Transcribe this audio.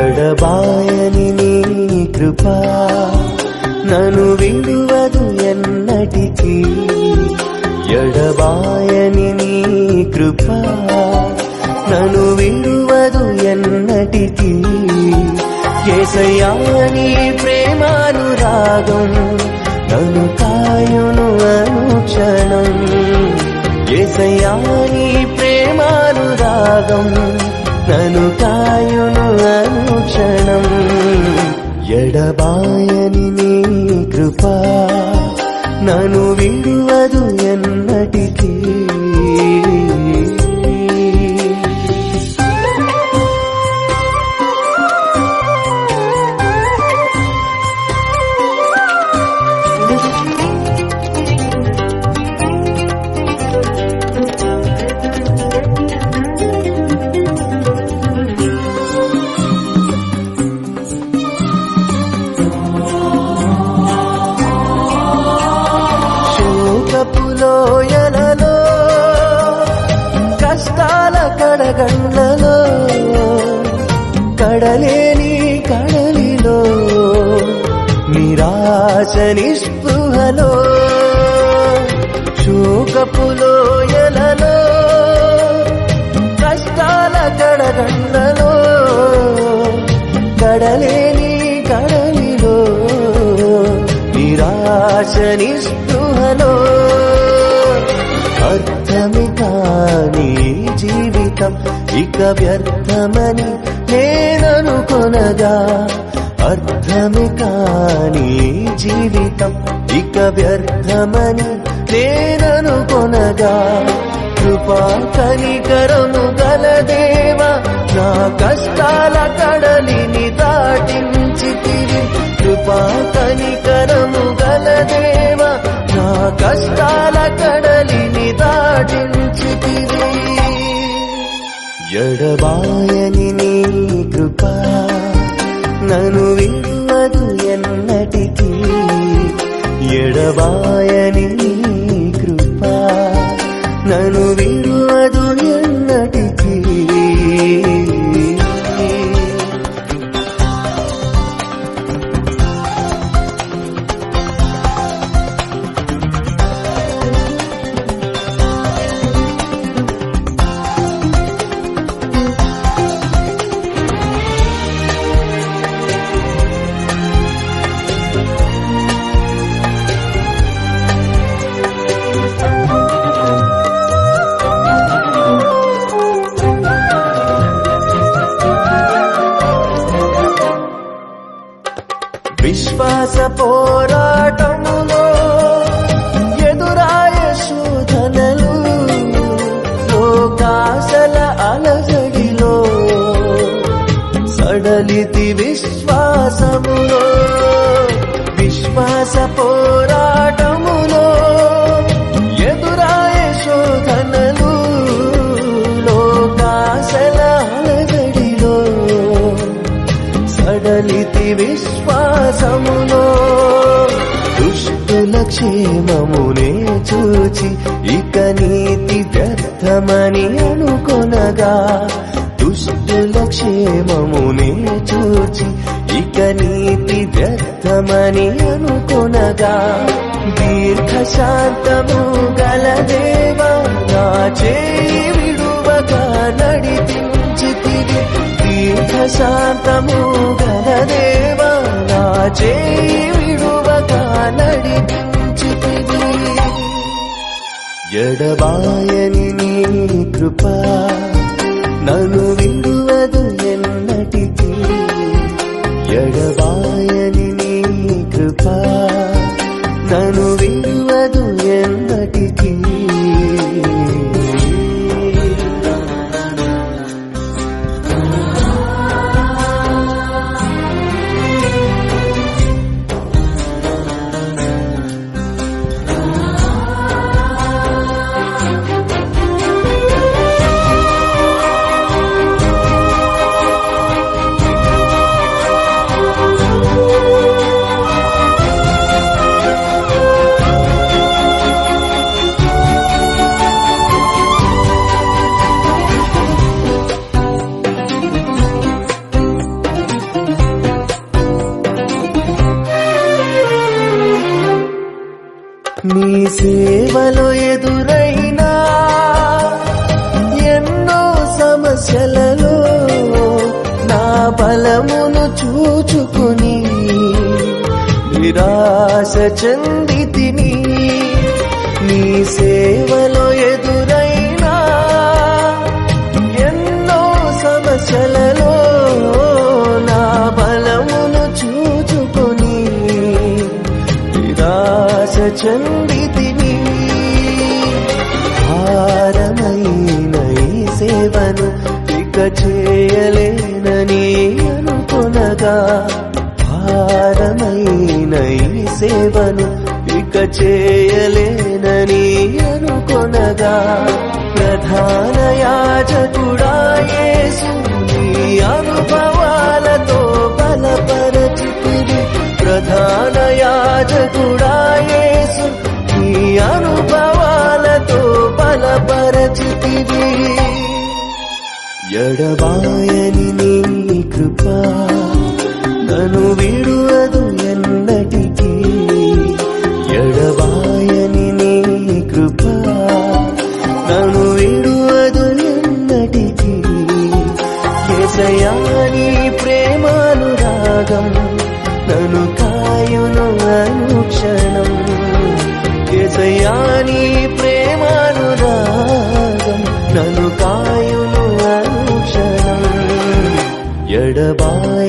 ఎడబాయని నీ కృప నన్ను విడువదు ఎన్నటికీ. ఎడబాయని నీ కృప నన్ను విడువదు ఎన్నటికీ. యేసయ్యా నీ ప్రేమానురాగం నన్ను కాయును అనుక్షణం. యేసయ్యా నీ ప్రేమానురాగం నన్ను కాయును అనుక్షణం. ఎడబాయని నీ కృప నన్ను విడువదు ఎన్నటికీ. లోయలలో కష్టాల కడగండ్లలో కడలేని కడలిలో నిరాశ నిస్పృహలో శోకపు లోయలలో కష్టాల కడగండ్లలో కడలేని కడలిలో నిరాశ నిస్పృహలో అర్థమే కాని జీవితం ఇక వ్యర్థమని నేననుకొనగా. అర్థమే కాని జీవితం ఇక వ్యర్థమని నేననుకొనగా. కృపా కనికరము గల దేవా నా కష్టాల కడలిని దాటించితివి. కృపా కనికరము గల దేవా నా కష్టాల కడలిని దాటించితివి. ఎడబాయని నీ కృప నన్ను విడువదు ఎన్నటికీ. ఎడబాయని నీ కృప నన్ను విడువదు ఎన్నటికీ. విశ్వాస పోరాటములో ఎదురాయ శోధనలు లోకాశల అలజడిలో సడలితి విశ్వాసములో. విశ్వాస పోరాటములో ఎదురాయ శోధనలు లోకాశల అలజడిలో సడలితి విశ్వాసములో. దుష్టుల క్షేమమునే చూచి ఇక నీతి వ్యర్థమని అనుకొనగా. దుష్టుల క్షేమమునే చూచి ఇక నీతి వ్యర్థమని అనుకొనగా. దీర్ఘశాంతము గల దేవా నా చేయి విడువగా నడిపించితివి. దీర్ఘశాంతము గల దేవా నా చేయి విడువగా నడిపించితివి. ఎడబాయని నీ కృప నన్ను విడువదు ఎన్నటికీ. ఎడబాయని నీ కృప నన్ను విడువదు ఎన్నటికీ. సేవలో ఎదురైనా ఎన్నో సమస్యలలో నా బలమును చూచుకుని నిరాశ చెందితిని. నీ సేవలో ఎదురైనా ఎన్నో సమస్యలలో నా బలమును చూచుకొని నిరాశ చెందితిని. భారమైన ఈ సేవను ఇక చేయలేనని అనుకొనగా, భారమైన ఈ సేవను ఇక చేయలేనని అనుకొనగా, ప్రధాన యాజకుడా యేసు నీ అనుభవాలతో బలపరచితివి. ప్రధాన యాజకుడా యేసు నీ అనుభవాలతో బలపరచితివి. ఎడబాయని నీ కృప నన్ను విడువదు ఎన్నటికీ. ఎడబాయని నీ కృప నన్ను విడువదు ఎన్నటికీ. యేసయ్యా నీ ప్రేమానురాగం నన్ను కాయును అనుక్షణం. యేసయ్యా నీ ప్రేమానురాగం నన్ను కాయును అనుక్షణం. ఎడబాయ